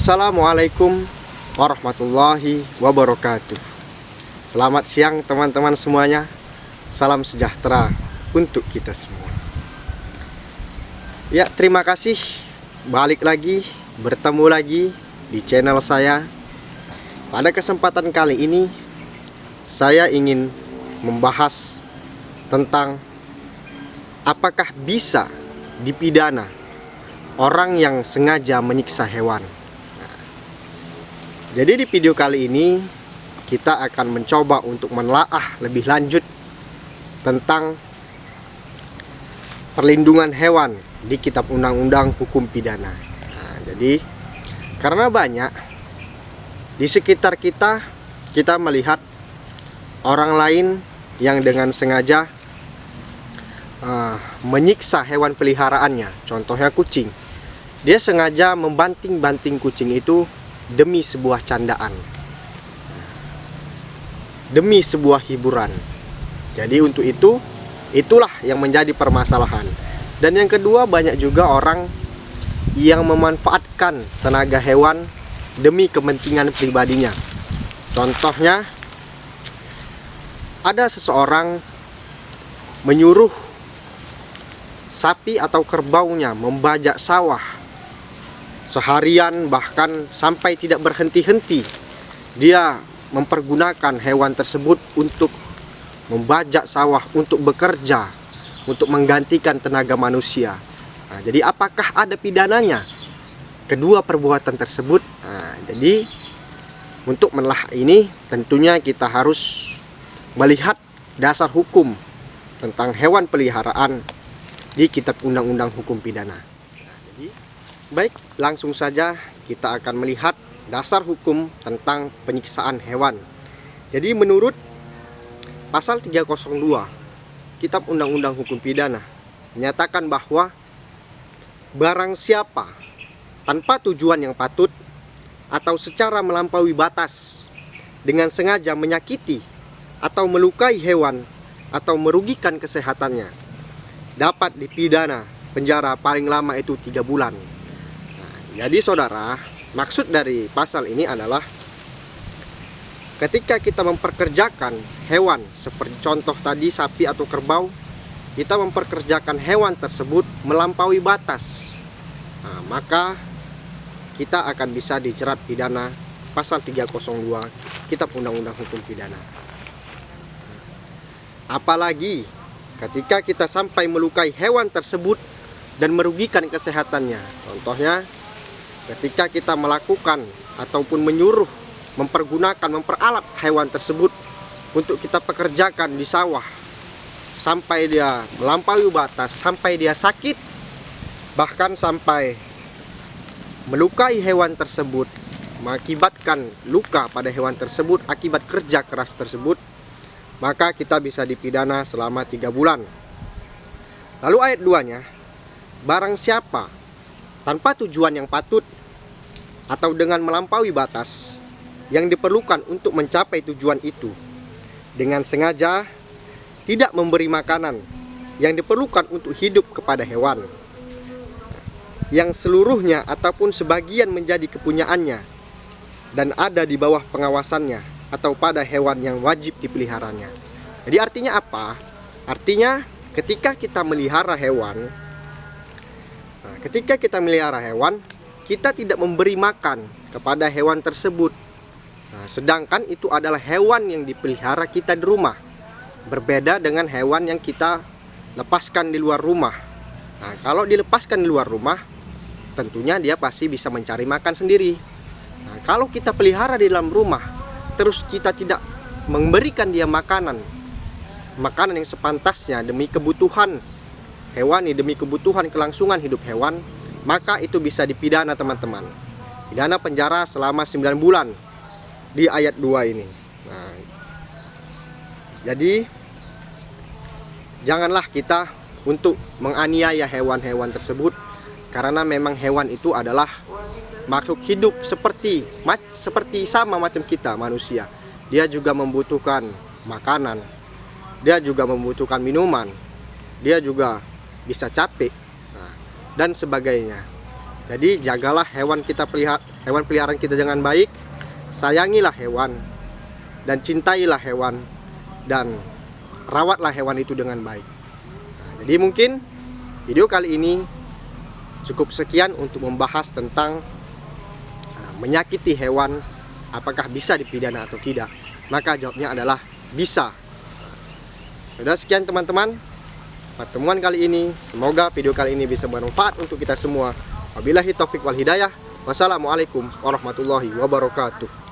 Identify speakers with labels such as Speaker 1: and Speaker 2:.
Speaker 1: Assalamualaikum warahmatullahi wabarakatuh. Selamat siang teman-teman semuanya. Salam sejahtera untuk kita semua. Ya, terima kasih. Balik lagi, bertemu lagi di channel saya. Pada kesempatan kali ini saya ingin membahas tentang apakah bisa dipidana orang yang sengaja menyiksa hewan. Jadi di video kali ini kita akan mencoba untuk menelaah lebih lanjut tentang perlindungan hewan di Kitab Undang-Undang Hukum Pidana. Jadi karena banyak di sekitar kita melihat orang lain yang dengan sengaja menyiksa hewan peliharaannya. Contohnya kucing. Dia sengaja membanting-banting kucing itu demi sebuah candaan, demi sebuah hiburan. Jadi untuk itulah yang menjadi permasalahan. Dan yang kedua, banyak juga orang yang memanfaatkan tenaga hewan demi kepentingan pribadinya. Contohnya, ada seseorang menyuruh sapi atau kerbaunya membajak sawah seharian, bahkan sampai tidak berhenti-henti. Dia mempergunakan hewan tersebut untuk membajak sawah, untuk bekerja, untuk menggantikan tenaga manusia. Jadi apakah ada pidananya kedua perbuatan tersebut? Jadi untuk menelaah ini tentunya kita harus melihat dasar hukum tentang hewan peliharaan di Kitab Undang-Undang Hukum Pidana. Baik, langsung saja kita akan melihat dasar hukum tentang penyiksaan hewan. Jadi menurut pasal 302 Kitab Undang-Undang Hukum Pidana menyatakan bahwa barang siapa tanpa tujuan yang patut atau secara melampaui batas dengan sengaja menyakiti atau melukai hewan atau merugikan kesehatannya dapat dipidana penjara paling lama itu 3 bulan. Jadi saudara, maksud dari pasal ini adalah ketika kita memperkerjakan hewan, seperti contoh tadi sapi atau kerbau, kita memperkerjakan hewan tersebut melampaui batas, maka kita akan bisa dijerat pidana pasal 302 Kitab Undang-Undang Hukum Pidana. Apalagi ketika kita sampai melukai hewan tersebut dan merugikan kesehatannya. Contohnya, ketika kita melakukan ataupun menyuruh, memperalat hewan tersebut untuk kita pekerjakan di sawah sampai dia melampaui batas, sampai dia sakit, bahkan sampai melukai hewan tersebut, mengakibatkan luka pada hewan tersebut akibat kerja keras tersebut, maka kita bisa dipidana selama 3 bulan. Lalu ayat 2-nya, barang siapa tanpa tujuan yang patut atau dengan melampaui batas yang diperlukan untuk mencapai tujuan itu, dengan sengaja tidak memberi makanan yang diperlukan untuk hidup kepada hewan yang seluruhnya ataupun sebagian menjadi kepunyaannya dan ada di bawah pengawasannya atau pada hewan yang wajib dipeliharanya. Jadi artinya apa? Artinya ketika kita melihara hewan, kita tidak memberi makan kepada hewan tersebut. Sedangkan itu adalah hewan yang dipelihara kita di rumah. Berbeda dengan hewan yang kita lepaskan di luar rumah. Kalau dilepaskan di luar rumah, tentunya dia pasti bisa mencari makan sendiri. Kalau kita pelihara di dalam rumah, terus kita tidak memberikan dia makanan yang sepantasnya demi kebutuhan hewani, demi kebutuhan kelangsungan hidup hewan, maka itu bisa dipidana teman-teman. Pidana penjara selama 9 bulan di ayat 2 ini. Jadi janganlah kita untuk menganiaya hewan-hewan tersebut, karena memang hewan itu adalah makhluk hidup seperti sama macam kita manusia. Dia juga membutuhkan makanan, dia juga membutuhkan minuman, dia juga bisa capek dan sebagainya. Jadi jagalah hewan peliharaan kita dengan baik, sayangilah hewan, dan cintailah hewan, dan rawatlah hewan itu dengan baik. Nah, jadi mungkin video kali ini cukup sekian untuk membahas tentang menyakiti hewan, apakah bisa dipidana atau tidak. Maka jawabnya adalah bisa. Sudah sekian teman-teman pertemuan kali ini. Semoga video kali ini bisa bermanfaat untuk kita semua. Wabillahi taufik wal hidayah. Wassalamualaikum warahmatullahi wabarakatuh.